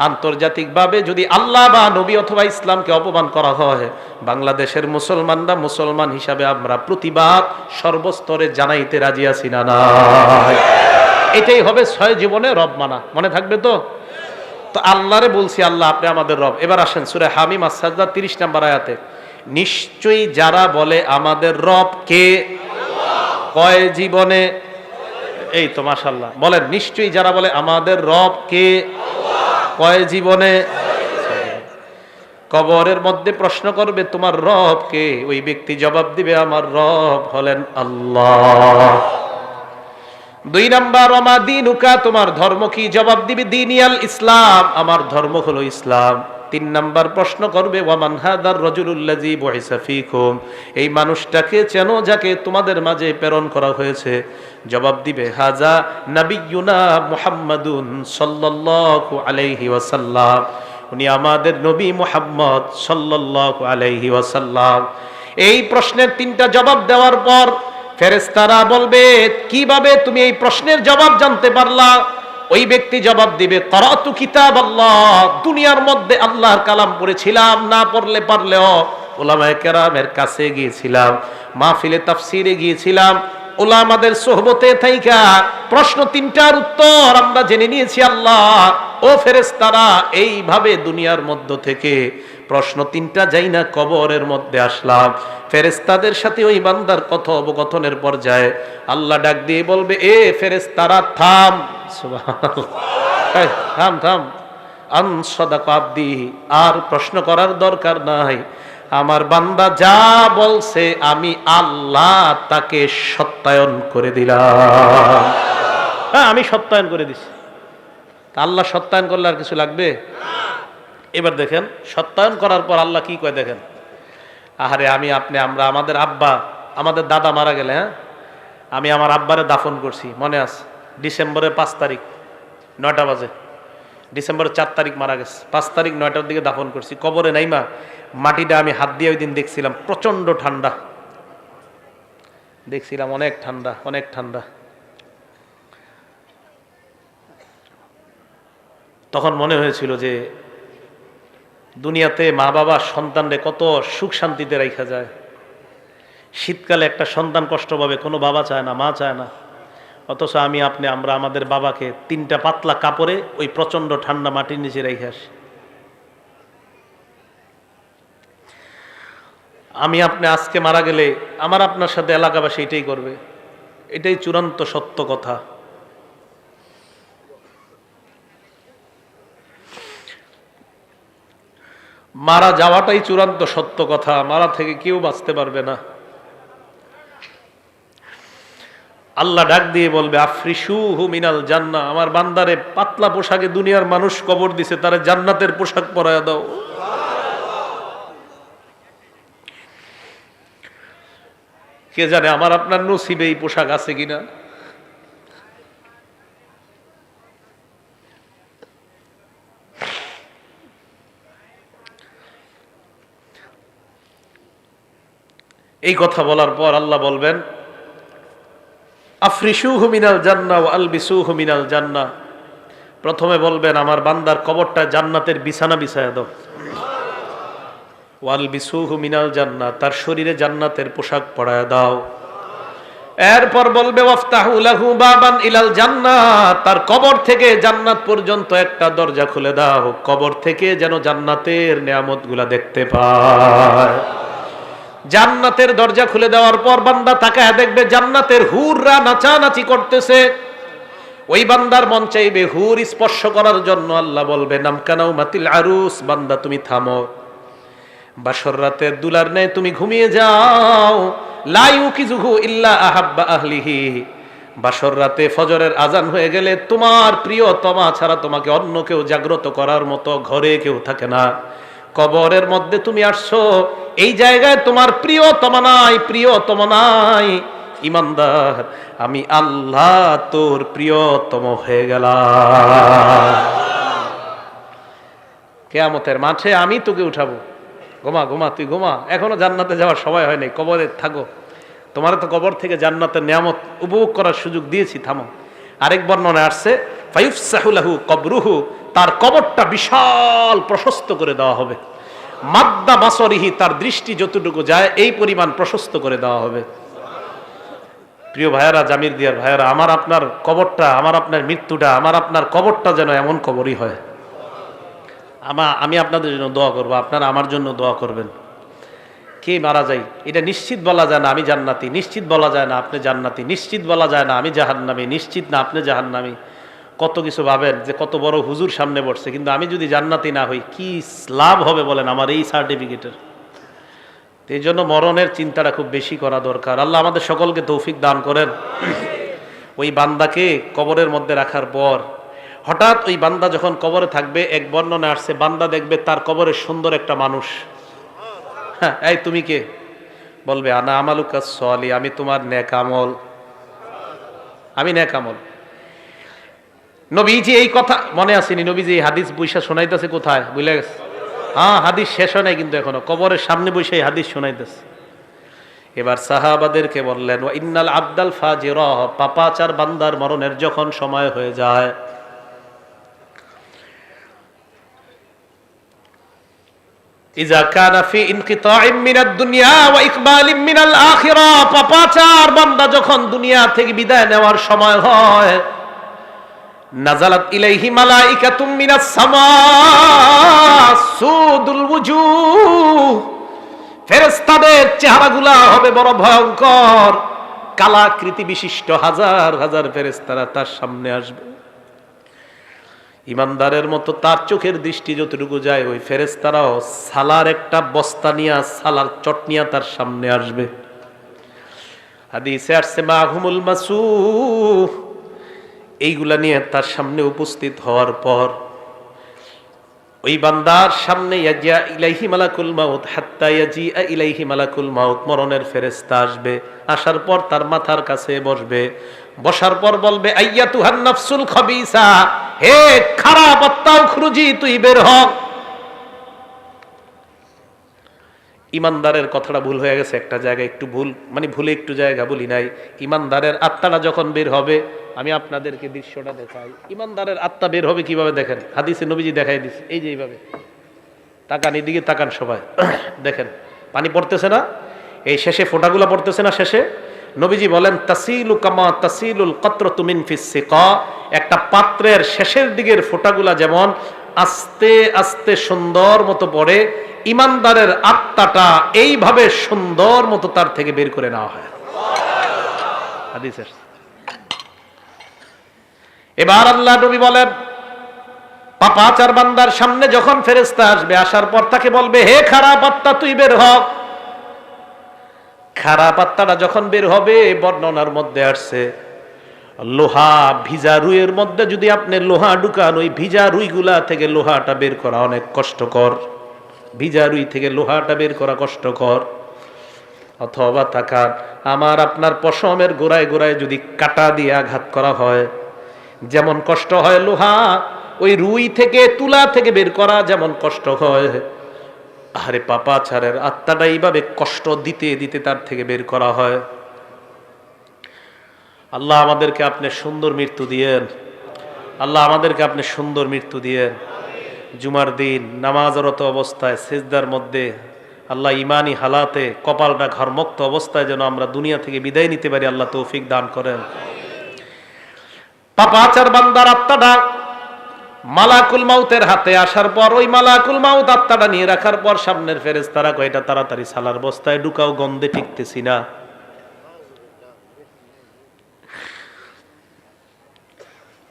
আন্তর্জাতিকভাবে যদি আল্লাহ বা নবী অথবা ইসলামকে অপমান করা হয়, বাংলাদেশের মুসলমানরা মুসলমান হিসাবে আমরা প্রতিবাদ সর্বস্তরে জানাইতে রাজি আছি না? এটাই হবে 6 জীবনে রব মানা। মনে থাকবে তো? তো আল্লাহরে বলছি আল্লাহ আপনি আমাদের রব। এবার আসেন সূরা হামিম আস-সাজদা 30 নম্বর আয়াতে, নিশ্চয়ই যারা বলে আমাদের রব কে, কয় জীবনে? এই তো মাশাআল্লাহ, বলেন নিশ্চয়ই যারা বলে আমাদের রব কে, কয় জীবনে? কবরের মধ্যে প্রশ্ন করবে তোমার রব কে, ওই ব্যক্তি জবাব দিবে আমার রব হলেন আল্লাহ। 2 নাম্বার, ওমা দীনুকা, তোমার ধর্ম কি? জবাব দিবে দীনিয়াল ইসলাম, আমার ধর্ম হলো ইসলাম। 3 নাম্বার প্রশ্ন করবে ওয়ামান হাদার রাজুলুল্লাযী বুইসা ফীকুম, এই মানুষটাকে চেনো যাকে তোমাদের মাঝে প্রেরণ করা হয়েছে? জবাব দিবে হাজা নাবিয়ুনা মুহাম্মাদুন সাল্লাল্লাহু আলাইহি ওয়াসাল্লাম, উনি আমাদের নবী মুহাম্মদ সাল্লাল্লাহু আলাইহি ওয়াসাল্লাম। এই প্রশ্নের 3টা জবাব দেওয়ার পর ফেরেশতারা বলবে কিভাবে তুমি এই প্রশ্নের জবাব জানতে পারলা? ওই ব্যক্তি জবাব দিবে করাতু কিতাবাল্লাহ, দুনিয়ার মধ্যে আল্লাহর কালাম পড়েছিলাম, না পড়লে পারলেও উলামায়ে কেরামের কাছে গিয়েছিলাম, মাহফিলে তাফসিরে গিয়েছিলাম, উলামাদের সোহবতে থাইকা প্রশ্ন 3টার উত্তর আমরা জেনে নিয়েছি আল্লাহ। ও ফেরেশতারা, এইভাবে দুনিয়ার মধ্য থেকে প্রশ্ন তিনটা যাই না কবরের মধ্যে আসলাম, ফেরেশতাদের সাথে ওই বান্দার কথোপকথনের পর্যায়ে আল্লাহ ডাক দিয়ে বলবে, এ ফেরেশতারা থাম। সুবহানাল্লাহ, এই থাম থাম, আন সাদাকা আব্দি, আর প্রশ্ন করার দরকার নাই। আমার বান্দা যা বলছে আমি আল্লাহ তাকে সত্যায়ন করে দিলাম। হ্যাঁ, আমি সত্যায়ন করে দিছি। আল্লাহ সত্যায়ন করলে আর কিছু লাগবে? এবার দেখেন সত্যায়ন করার পর আল্লাহ কি কয় দেখেন। আহারে আমি আপনি আমরা আমাদের আব্বা আমাদের দাদা মারা গেলে, হ্যাঁ, আমি আমার আব্বারে দাফন করছি, মনে আছে? ডিসেম্বরের 5 তারিখ 9টা বাজে, ডিসেম্বরের 4 তারিখ মারা গেছে, 5 তারিখ 9টার দিকে দাফন করছি। কবরে নাইমা মাটিটা আমি হাত দিয়ে ওই দিন দেখছিলাম, প্রচন্ড ঠান্ডা দেখছিলাম, অনেক ঠান্ডা অনেক ঠান্ডা। তখন মনে হয়েছিল যে দুনিয়াতে মা বাবা সন্তানরে কত সুখ শান্তিতে রাখা যায়। শীতকালে একটা সন্তান কষ্ট পাবে, কোনো বাবা চায় না, মা চায় না। অথচ আমি আপনি আমরা আমাদের বাবাকে 3টা পাতলা কাপড়ে ওই প্রচন্ড ঠান্ডা মাটির নিচে রেখে আসি। আমি আপনি আজকে মারা গেলে আমার আপনার সাথে এলাকাবাসী এটাই করবে, এটাই চূড়ান্ত সত্য কথা। মারা যাওয়াটাই চূড়ান্ত সত্য কথা, মারা থেকে কেউ বাঁচতে পারবে না। আল্লাহ ডাক দিয়ে বলবে, আফরিসুহু মিনাল জান্নাহ, আমার বান্দারে পাতলা পোশাকে দুনিয়ার মানুষ কবর দিছে, তারে জান্নাতের পোশাক পরায়া দাও। কে জানে আমার আপনার নসিবে এই পোশাক আছে কিনা। এই কথা বলার পর আল্লাহ বলবেন, আফরিসুহু মিনাল জান্নাহ ওয়া আলবিসুহু মিনাল জান্নাহ। প্রথমে বলবেন আমার বান্দার কবরটা জান্নাতের বিছানা বিছায়া দাও। ওয়া আলবিসুহু মিনাল জান্নাহ, তার শরীরে জান্নাতের পোশাক পরায়া দাও। এরপর বলবে ওয়াফতাহু লাহু বাবান ইলাল জান্নাহ, তার কবর থেকে জান্নাত পর্যন্ত একটা দরজা খুলে দাও, কবর থেকে যেন জান্নাতের নিয়ামতগুলা দেখতে পায়। জান্নাতের দরজা খুলে দেওয়ার পর বান্দা তাকায় দেখবে জান্নাতের হুররা নাচানাচি করতেছে। ওই বান্দার মন চাইবে হুর স্পর্শ করার জন্য। আল্লাহ বলবে নামকানাউ মাতিল আরুস, বান্দা তুমি থামো, বাসর রাতের দুলার নেই তুমি ঘুমিয়ে যাও। লা ইউকিজুহু ইল্লা আহাব্বা আহলিহি, বাসর রাতে ফজরের আজান হয়ে গেলে তোমার প্রিয়তমা ছাড়া তোমাকে অন্য কেউ জাগ্রত করার মতো ঘরে কেউ থাকে না। কবরের মধ্যে তুমি আসছো, এই জায়গায় তোমার প্রিয়তমা নাই, প্রিয়তম নাই। ইমানদার, আমি আল্লাহ তোর প্রিয়তম হয়ে গেলাম। কিয়ামতের মাঠে আমি তোকে উঠাবো। ঘুমা ঘুমা, তুই ঘুমা, এখনো জান্নাতে যাওয়ার সময় হয় নাই, কবরে থাকো। তোমার তো কবর থেকে জান্নাতের নিয়ামত উপভোগ করার সুযোগ দিয়েছি, থামো। আরেক বর্ণনায় আসছে ফায়ুফসাহু লাহু কবরুহু, তার কবরটা বিশাল প্রশস্ত করে দেওয়া হবে। মাদ্দা বাসরিহি, তার দৃষ্টি যতটুকু যায় এই পরিমাণ প্রশস্ত করে দেওয়া হবে। প্রিয় ভাইয়ারা, জামির দিয়ার ভাইয়ারা, আমার আপনার কবরটা, আমার আপনার মৃত্যুটা, আমার আপনার কবরটা যেন এমন কবরই হয়। আমি আপনাদের জন্য দোয়া করবো, আপনারা আমার জন্য দোয়া করবেন। কে মারা যাই এটা নিশ্চিত বলা যায় না আমি জান্নাতি, নিশ্চিত বলা যায় না আপনি জান্নাতি, নিশ্চিত বলা যায় না আমি জাহান্নামী, নিশ্চিত না আপনি জাহান্নামী। কত কিছু ভাবেন যে কত বড় হুজুর সামনে বসছে, কিন্তু আমি যদি জান্নাতি না হই কি লাভ হবে বলেন আমার এই সার্টিফিকেটের। এই জন্য মরণের চিন্তাটা খুব বেশি করা দরকার। আল্লাহ আমাদের সকলকে তৌফিক দান করেন। ওই বান্দাকে কবরের মধ্যে রাখার পর হঠাৎ ওই বান্দা যখন কবরে থাকবে, এক বর্ণনা আসছে বান্দা দেখবে তার কবরে সুন্দর একটা মানুষ। হ্যাঁ, এই তুমি কে? বলবে আনা আমালুকাস সালিহ, আমি তোমার নেক আমল, আমি নেক আমল। নবীজি এই কথা মনে আসেনি, নবীজি এই হাদিস বইসা শোনাইতেছে কোথায় বুঝলে গেছে? হ্যাঁ, হাদিস শেষ হয় নাই কিন্তু এখনো, কবরের সামনে বসে এই হাদিস শোনাইতেছে। এবার সাহাবাদেরকে বললেন ওয়া ইন্নাল আবদাল ফাজিরা, পাপাচার বান্দার মরণের যখন সময় হয়ে যায়, ইজা কানা ফি ইনকিতাইম মিনাদ দুনিয়া ওয়া ইকবালিম মিনাল আখিরা, পাপাচার বান্দা যখন দুনিয়া থেকে বিদায় নেওয়ার সময় হয়, নাজালাত ইলাইহি মালাইকাতুম মিনাস সামা সুদুল ওয়ুজুহ, ফেরেশতাদের চেহারাগুলা হবে বড় ভয়ঙ্কর, কালাকৃতি বিশিষ্ট হাজার হাজার ফেরেশতারা তার সামনে আসবে। ইমানদারের মতো তার চোখের দৃষ্টি যতটুকু যায়, ওই ফেরেশতারাও সালার একটা বস্তা নিয়ে, সালার চটনিয়া তার সামনে আসবে। হাদিসে আসছে মাহুমুল মাসুহ, এইগুলা নিয়ে তার সামনে উপস্থিত হওয়ার পর ওই বান্দার সামনে ইয়াজিয়া ইলাইহি মালাকুল মাউত হাত্তা ইয়াজিআ ইলাইহি মালাকুল মাউত, মরণের ফেরেশতা আসবে। আসার পর তার মাথার কাছে বসবে, বসার পর বলবে আইয়াতুহান নাফসুল খাবিসা, হে খারাপ আত্মা উখরুজি, তুই বের হ। ইমানদারের কথাটা ভুল হয়ে গেছে একটা জায়গায়, একটু ভুল মানে ভুলে একটু জায়গা বলি নাই। ইমানদারের আত্মাটা যখন বের হবে, আমি আপনাদেরকে দৃশ্যটা দেখাই। ইমানদারের আত্মা বের হবে কিভাবে দেখেন, হাদিসে নবীজি দেখাই দিচ্ছে। এই যে এইভাবে তাকান, এদিকে তাকান সবাই, দেখেন পানি পড়তেছে না, এই শেষে ফোঁটাগুলো পড়তেছে না শেষে। নবীজি বলেন তাসিলু কামা তাসিলুল কাতরাতু মিন ফিস সিকা, একটা পাত্রের শেষের দিকের ফোঁটাগুলা যেমন আস্তে আস্তে সুন্দর মতো পড়ে, ইমানদারের আত্মাটা এইভাবে সুন্দর মতো তার থেকে বের করে নেওয়া হয়। হাদিসের এবার আল্লাহ নবী বলেন পাপাচার বান্দার সামনে যখন ফেরেশতা আসবে, আসার পর তাকে বলবে হে খারাপ আত্মা, তুই বের হ। খারাপ আত্মাটা যখন বের হবে, বর্ণনার মধ্যে আসছে লোহা ভিজা রুইয়ের মধ্যে যদি আপনি লোহা ঢুকান, ওই ভিজা রুইগুলা থেকে লোহাটা বের করা অনেক কষ্টকর। ভিজা রুই থেকে লোহাটা বের করা কষ্টকর। অথবা তাকান, আমার আপনার পশমের গোড়ায় গোড়ায় যদি কাঁটা দিয়ে আঘাত করা হয়, যেমন কষ্ট হয় লোহা, ওই রুই থেকে তুলা থেকে বের করা যেমন কষ্ট হয়, আরে পাপাচারের আত্মাটা এইভাবে কষ্ট দিতে দিতে তার থেকে বের করা হয়। আল্লাহ আমাদেরকে আপনি সুন্দর মৃত্যু দিয়েন, আল্লাহ আমাদেরকে আপনি সুন্দর মৃত্যু দিয়েন। জুমার দিন নামাজরত অবস্থায় সিজদার মধ্যে আল্লাহ ইমানি হালাতে কপালটা ঘরমুক্ত অবস্থায় যেন আমরা দুনিয়া থেকে বিদায় নিতে পারি, আল্লাহ তৌফিক দান করেন। পাপাচার বান্দার আত্মাটা মালাকুল মাউতের হাতে আসার পর, ওই মালাকুল মাউত আত্মাটা নিয়ে রাখার পর সামনের ফেরেশতারা কয় এটা তাড়াতাড়ি সালার বস্তায় ঢুকাও, গন্ধে টিকতেছি না।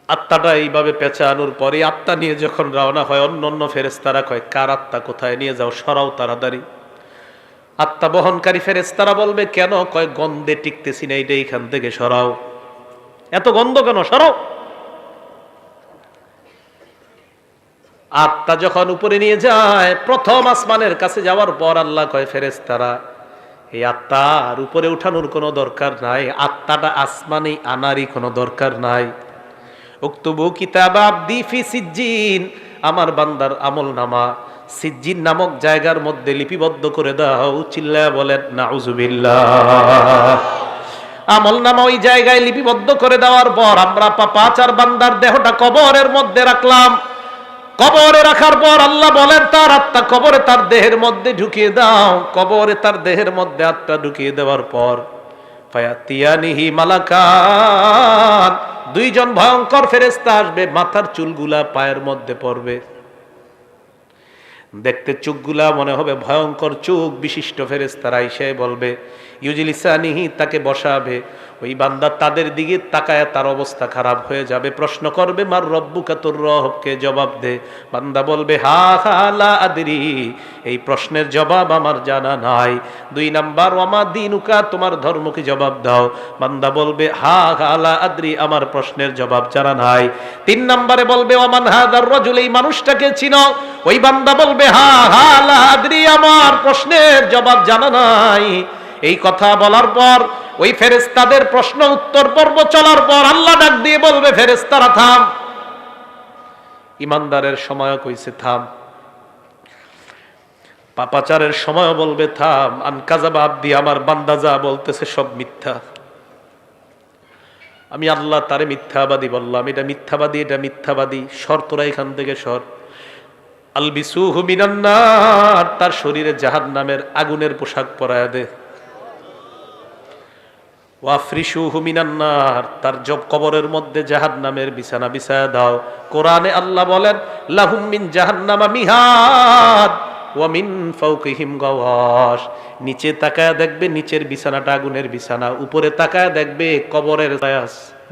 আত্মাটা এইভাবে পেঁচানোর পরে আত্মা নিয়ে যখন রওনা হয়, অন্য অন্য ফেরেশতারা কয় কার আত্মা কোথায় নিয়ে যাও, সরাও তাড়াতাড়ি। আত্মা বহনকারী ফেরেশতারা বলবে কেন, কয় গন্ধে টিকতেছি না, এইটা এইখান থেকে সরাও। এত গন্ধ কেন, সরাও। আত্মা যখন উপরে নিয়ে যায়, প্রথম আসমানের কাছে যাওয়ার পর আল্লাহ কয় ফেরেশতারা এই আত্মার উপরে উঠানোর কোনো দরকার নাই, আত্মাটা আসমানে আনারই কোনো দরকার নাই। উক্তুবু কিতাব আবদি ফি সিজ্জিন, আমার বান্দার আমল নামা সিজ্জিন নামক জায়গার মধ্যে লিপিবদ্ধ করে দাও। চিল্লায়া বলেন নাউজুবিল্লাহ। আমল নামা ওই জায়গায় লিপিবদ্ধ করে দেওয়ার পর আমরা পাপাচার বান্দার দেহটা কবরের মধ্যে রাখলাম। কবরে রাখার পর আল্লাহ বলেন তার আত্মা কবরে তার দেহের মধ্যে ঢুকিয়ে দাও। কবরে তার দেহের মধ্যে আত্মা ঢুকিয়ে দেওয়ার পর ফায়াতিয়ানিহি মালাকান, দুইজন ভয়ঙ্কর ফেরেশতা আসবে, মাথার চুলগুলা পায়ের মধ্যে পড়বে। দেখতে চোখগুলা মনে হবে ভয়ঙ্কর চোখ বিশিষ্ট ফেরেশতারা এসে বলবে ইউজিলিসানিহি, তাকে বসাবে। ওই বান্দা তাদের দিকে তাকায়, তার অবস্থা খারাপ হয়ে যাবে। প্রশ্ন করবে মার রব্বুকা, তোর রবকে জবাব দে। বান্দা বলবে হা হা লা আদরি, এই প্রশ্নের জবাব আমার জানা নাই। 2 নাম্বার ওয়ামা দিনুকা, তোমার ধর্ম কি, জবাব দাও। বান্দা বলবে হা হা লা আদরি, আমার প্রশ্নের জবাব জানা নাই। 3 নম্বরে বলবে ওয়ামান হাদার রাজুল, এই মানুষটাকে চিনো। ওই বান্দা বলবে হা হা লা আদরি, আমার প্রশ্নের জবাব জানা নাই। এই কথা বলার পর ওই ফেরেশতাদের প্রশ্ন উত্তর পর্ব চলার পর আল্লাহ ডাক দিয়ে বলবে ফেরেশতারা থাম। ইমানদারের সময় কইছে থাম, পাপাচারের সময় বলবে থাম। আনকাযাবা আবদি, আমার বান্দা যা বলতেছে সব মিথ্যা, আমি আল্লাহ তারে মিথ্যাবাদী বললাম, এটা মিথ্যাবাদী, এটা মিথ্যাবাদী, সর তোরা এখান থেকে সর। আলবিসুহু মিনান নার, তার শরীরে জাহান্নামের আগুনের পোশাক পরায়া দে। ওয়াফরিশুহু মিনান নার, তার জব কবরের মধ্যে জাহান্নামের বিছানা বিছায়া দাও। কোরআনে আল্লাহ বলেন লাহুম মিন জাহান্নামা মিহাদ ওয়া মিন ফাওকিহিম গাওয়াশ। নিচে তাকায় দেখবে নিচের বিছানাটা আগুনের বিছানা, উপরে তাকায় দেখবে কবরের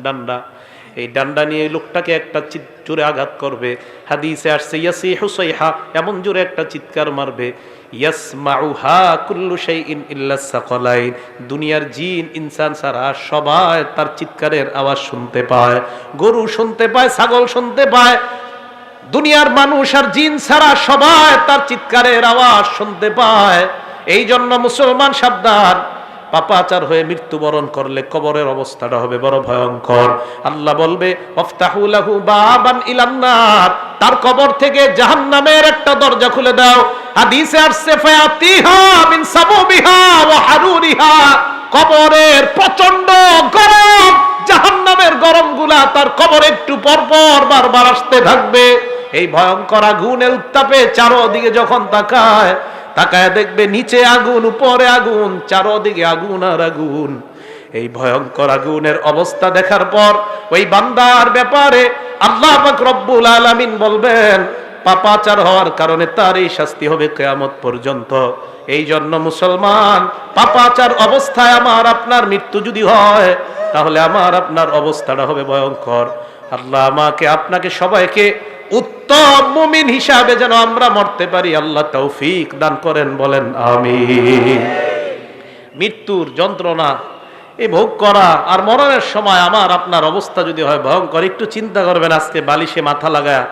ডান্ডা। এই ডান্ডা নিয়ে এই লোকটাকে একটা জোরে আঘাত করবে। হাদিসে আসছে ইয়াসিহু সাইহা, এমন জোরে একটা চিৎকার মারবে ইয়াসমাউহা কুল্লু শাইইন ইল্লা সাকালাইন, দুনিয়ার জিন ইনসান ছাড়া সবাই তার চিৎকারের আওয়াজ শুনতে পায়। গরু শুনতে পায়, ছাগল শুনতে পায়, দুনিয়ার মানুষ আর জিন ছাড়া সবাই তার চিৎকারের আওয়াজ শুনতে পায়। এই জন্য মুসলমান সাবধান, পাপাচার হয়ে মৃত্যুবরণ করলে কবরের অবস্থাটা হবে বড় ভয়ঙ্কর। আল্লাহ বলবে ওয়াফতাহু লাহু বাবান ইলান নার, তার কবর থেকে জাহান্নামের একটা দরজা খুলে দাও। হাদিসে আসছে ফায়াতিহা মিন সাবুবিহা ওয়া হারুরিহা, কবরের প্রচন্ড গরম, জাহান্নামের গরমগুলা তার কবর একটু পর পর বারবার আসতে থাকবে। এই ভয়ঙ্কর আগুনের উত্তাপে চারদিকে যখন তাকায় দেখবে নিচে আগুন, উপরে আগুন, চারদিকে আগুন আর আগুন। এই ভয়ঙ্কর আগুনের অবস্থা দেখার পর ওই বান্দার ব্যাপারে আল্লাহ পাক রব্বুল আলামিন বলবেন পাপাচার হওয়ার কারণে তার এই শাস্তি হবে কিয়ামত পর্যন্ত। এই জন্য মুসলমান, পাপাচার অবস্থায় আমার আপনার মৃত্যু যদি হয় তাহলে আমার আপনার অবস্থাটা হবে ভয়ঙ্কর। আল্লাহ আমাকে আপনাকে সবাইকে উত্তম মুমিন হিসাবে যেন আমরা মরতে পারি আল্লাহ তৌফিক দান করেন, বলেন আমিন। মৃত্যুর যন্ত্রণা এই ভোগ করা আর মরণের সময় আমার আপনার অবস্থা যদি হয় ভয়ঙ্কর, একটু চিন্তা করবেন। আজকে বালিশে মাথা লাগায়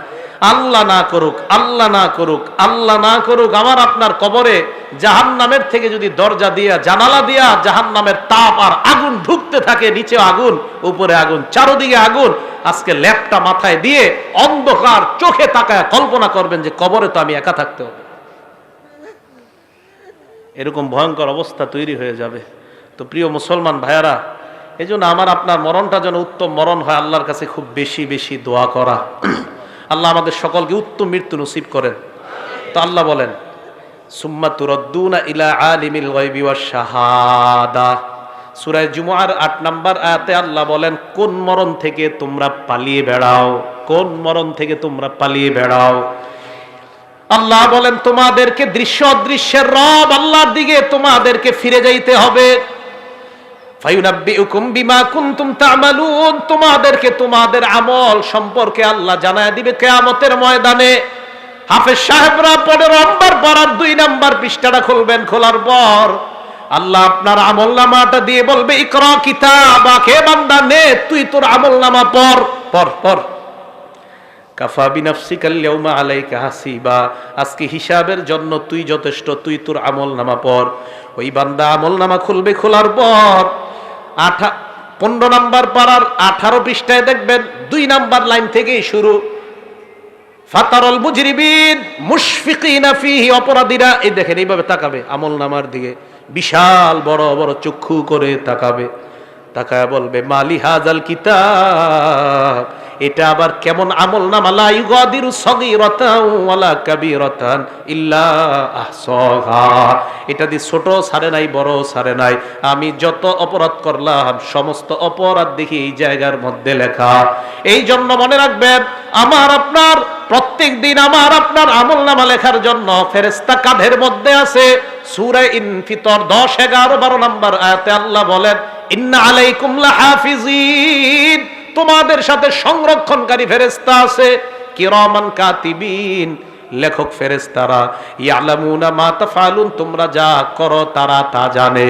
আল্লাহ না করুক, আল্লাহ না করুক, আল্লাহ না করুক, আমার আপনার কবরে জাহান্নামের থেকে যদি দরজা দিয়া জানালা দিয়া জাহান্নামের তাপ আর আগুন ঢুকতে থাকে, নিচে আগুন, উপরে আগুন, চারদিকে আগুন, আজকে ল্যাপটা মাথায় দিয়ে অন্ধকার চোখে তাকায় কল্পনা করবেন যে কবরে তো আমি একা থাকতে হবে। এরকম ভয়ঙ্কর অবস্থা তৈরি হয়ে যাবে। তো প্রিয় মুসলমান ভাইয়ারা, এই জন্য আমার আপনার মরণটা যেন উত্তম মরণ হয়, আল্লাহর কাছে খুব বেশি বেশি দোয়া করা। আল্লাহ আমাদের সকলকে উত্তম মৃত্যু নসিব করেন। তো আল্লাহ বলেন সুম্মা তুরাদ্দুনা ইলা আলিমিল গায়বি ওয়াশ শাহাদা, সূরা জুমুআর ৮ নম্বর আয়াতে আল্লাহ বলেন কোন মরণ থেকে তোমরা পালিয়ে বেড়াও, কোন মরণ থেকে তোমরা পালিয়ে বেড়াও। আল্লাহ বলেন তোমাদেরকে দৃশ্য অদৃশ্যের রব আল্লাহর দিকে তোমাদেরকে ফিরে যাইতে হবে। ফায়ুনাব্বিউকুম বিমা কুনতুম তা'মালুন, তোমাদেরকে তোমাদের আমল সম্পর্কে আল্লাহ জানায় দিবে কিয়ামতের ময়দানে। হাফেজ সাহেবরা 15 নম্বর পারার 2 নম্বর পৃষ্ঠাটা খুলবেন, খোলার পর আল্লাহ আপনার আমলনামাটা দিয়ে বলবে ইকরা কিতাবাক, হে বান্দা নে তুই তোর আমলনামা পড় পড় পড়। কাফা বিনাফসিকাল ইয়াউমা আলাইকা হাসিবা, আজকে হিসাবের জন্য তুই যথেষ্ট, তুই তোর আমলনামা পড়। ওই বান্দা আমলনামা খুলবে, খোলার পর 15 নম্বর পারার 18 পৃষ্ঠায় দেখবেন 2 নম্বর লাইন থেকেই শুরু। ফাতারাল মুজরিমিন মুশফিকিনা ফিহি, অপরাধীরা এই দেখেন এইভাবে তাকাবে আমলনামার দিকে, বিশাল বড় বড় চক্ষু করে তাকাবে, তাকায় বলবে মালি হাজাল কিতাব, এটা আবার কেমন আমলনামা, লা ইউগাদিরু সগীরাতান ওয়ালা কাবীরাতান ইল্লা আহসাহা, এটা দিয়ে ছোট ছাড়ে নাই, বড় ছাড়ে নাই, আমি যত অপরাধ করলাম সমস্ত অপরাধ দেখি এই জায়গার মধ্যে লেখা। এই জন্য মনে রাখবেন আমার আপনার প্রত্যেক দিন আমার আপনার আমলনামা লেখার জন্য ফেরেশতা কাঁধের মধ্যে আছে। সূরা ইনফিতর 10, 11, 12 নম্বর আয়াতে আল্লাহ বলেন ইন্না আলাইকুম লাহাফিজিন, তোমাদের সাথে সংরক্ষণকারী ফেরেশতা আছে, কিরামান কাতিবিন, লেখক ফেরেশতারা, ইয়ালামুনা মা তাফআলুন, তোমরা যা করো তারা তা জানে।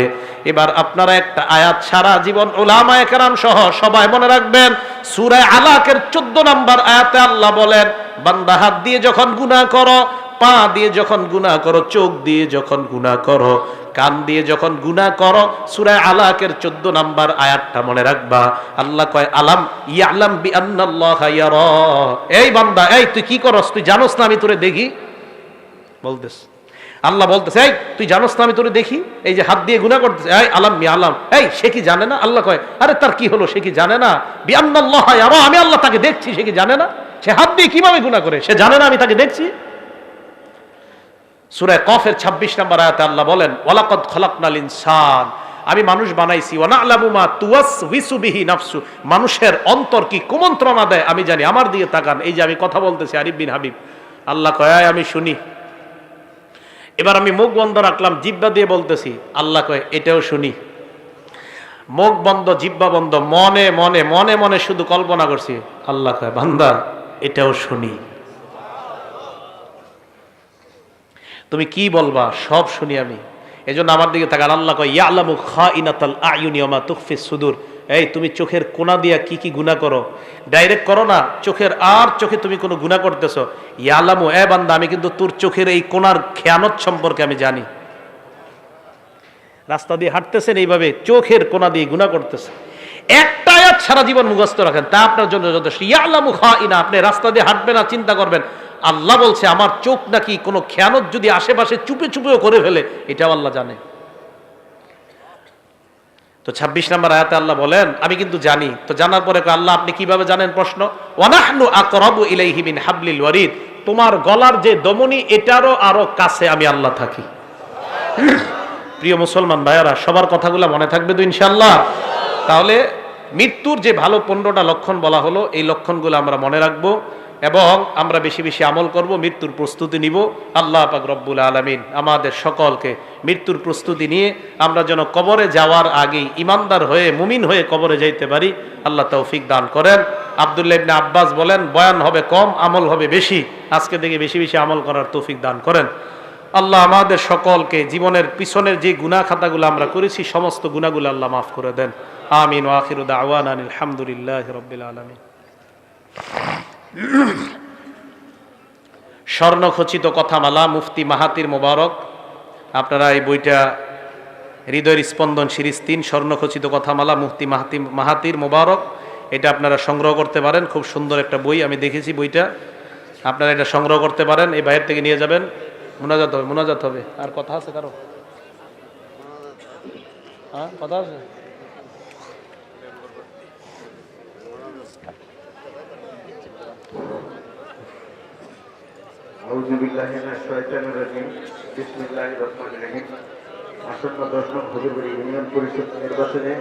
এবার আপনারা একটা আয়াত সারা জীবন উলামায়ে কেরাম সহ সবাই মনে রাখবেন, সূরা আলাকের 14 নম্বর আয়াতে আল্লাহ বলেন বান্দা হাত দিয়ে যখন গুনাহ করো, পা দিয়ে যখন গুনাহ করো, চোখ দিয়ে যখন গুনাহ করো, কান দিয়ে যখন গুনাহ করো, সূরা আলাকের 14 নম্বর আয়াতটা মনে রাখবা। আল্লাহ কয় আলাম ইয়ালাম বিআন্নাল্লাহা ইয়ারা, এই বান্দা এই তুই কি করস, তুই জানোস না আমি তোরে দেখি, বলতেছ আল্লাহ বলতেছে এই তুই জানোস না আমি তোরে দেখি, এই যে হাত দিয়ে গুনাহ করতেছে, এই আলাম আলাম, এই সে কি জানে না? আল্লাহ কয় আরে তার কি হলো, সে কি জানে না? বিআন্নাল্লাহা ইয়ারা, আমি আল্লাহ তাকে দেখছি, সে কি জানে না? সে হাত দিয়ে কিভাবে গুনাহ করে, সে জানে না আমি তাকে দেখছি? সূরা কফের 26 নম্বর আয়াতে আল্লাহ বলেন ওয়ালাকাদ খালাকনাল ইনসান, আমি মানুষ বানাইছি, ওয়া না'লামু মা তুওয়াসওয়িসু বিহি নাফসু, মানুষের অন্তর কি কুমন্ত্রণা দেয় আমি জানি। আমার দিকে তাকান, এই যে আমি কথা বলতেছি আরিফ বিন হাবিব, আল্লাহ কয় আমি শুনি। এবার আমি মুখ বন্ধ রাখলাম, জিহ্বা দিয়ে বলতেছি, আল্লাহ কয় এটাও শুনি। মুখ বন্ধ, জিহ্বা বন্ধ, মনে মনে মনে মনে শুধু কল্পনা করছি, আল্লাহ কয় বান্দা এটাও শুনি। তুমি কি বলবা সব শুনি আমি, এজন্য আমার দিকে তাকান। আল্লাহ কয় ইয়ালামু খাইনাতাল আয়ুনি ওয়া মা তুখফিস সুদূর। এই তুমি চোখের কোনা দিয়া কি কি গুনাহ করো, ডাইরেক্ট করো না, চোখের আর চোখে তুমি কোনো গুনাহ করতেছো, ইয়ালামু এ বান্দা আমি কিন্তু তোর চোখের এই কোনার খেয়ানত সম্পর্কে আমি জানি। রাস্তা দিয়ে হাঁটতেছেন এইভাবে চোখের কোনা দিয়ে গুনাহ করতেছে, একটা আয়াত সারা জীবন মুখস্থ রাখেন, তা আপনার জন্য যথেষ্ট। ইয়ালামু খাইনা, আপনি রাস্তা দিয়ে হাঁটবেন আর চিন্তা করবেন আল্লাহ বলছে আমার চোখ নাকি কোনো খেয়ানত যদি আশেপাশে চুপে চুপেও করে ফেলে, এটাও আল্লাহ জানে। তো 26 নম্বর আয়াতে আল্লাহ বলেন আমি কিন্তু জানি। তো জানার পরে আল্লাহ আপনি কিভাবে জানেন? প্রশ্ন, ওয়ানাহনু আকরাবু ইলাইহি মিন হাবলিল ওয়ারিদ, তোমার গলার যে দমনি এটারও আরো কাছে আমি আল্লাহ থাকি। প্রিয় মুসলমান ভাইয়ারা, সবার কথাগুলো মনে থাকবে তো ইনশাআল্লাহ? তাহলে মৃত্যুর যে ভালো 15টা লক্ষণ বলা হলো, এই লক্ষণগুলো আমরা মনে রাখবো এবং আমরা বেশি বেশি আমল করব, মৃত্যুর প্রস্তুতি নিব। আল্লাহ পাক রব্বুল আলামিন আমাদের সকলকে মৃত্যুর প্রস্তুতি নিয়ে আমরা যেন কবরে যাওয়ার আগেই ইমানদার হয়ে মুমিন হয়ে কবরে যাইতে পারি, আল্লাহ তৌফিক দান করেন। আব্দুল্লাহ ইবনে আব্বাস বলেন বয়ান হবে কম, আমল হবে বেশি। আজকে থেকে বেশি বেশি আমল করার তৌফিক দান করেন। আল্লাহ আমাদের সকলকে জীবনের পিছনের যে গুনাহ খাতাগুলো আমরা করেছি সমস্ত গুনাহগুলো আল্লাহ মাফ করে দেন। আমিন ওয়া আখিরু দাওয়ানা আলহামদুলিল্লাহি রাব্বিল আলামিন। স্বর্ণখচিত কথামালা মুফতি মাহাতির মোবারক, আপনারা এই বইটা হৃদয়ের স্পন্দন সিরিজ 3 স্বর্ণখচিত কথামালা মুফতি মাহাতির মোবারক, এটা আপনারা সংগ্রহ করতে পারেন। খুব সুন্দর একটা বই, আমি দেখেছি বইটা, আপনারা এটা সংগ্রহ করতে পারেন। এই বাইরে থেকে নিয়ে যাবেন, মোনাজাত হবে, মোনাজাত হবে। আর কথা আছে কারো? হ্যাঁ কথা আছে? আউযু বিল্লাহি মিনাশ শাইতানির রাজিম। বিসমিল্লাহির রহমানির রহিম। আসন্ন 10 নং হুজুরবাড়ি ইউনিয়ন পরিষদ নির্বাচনে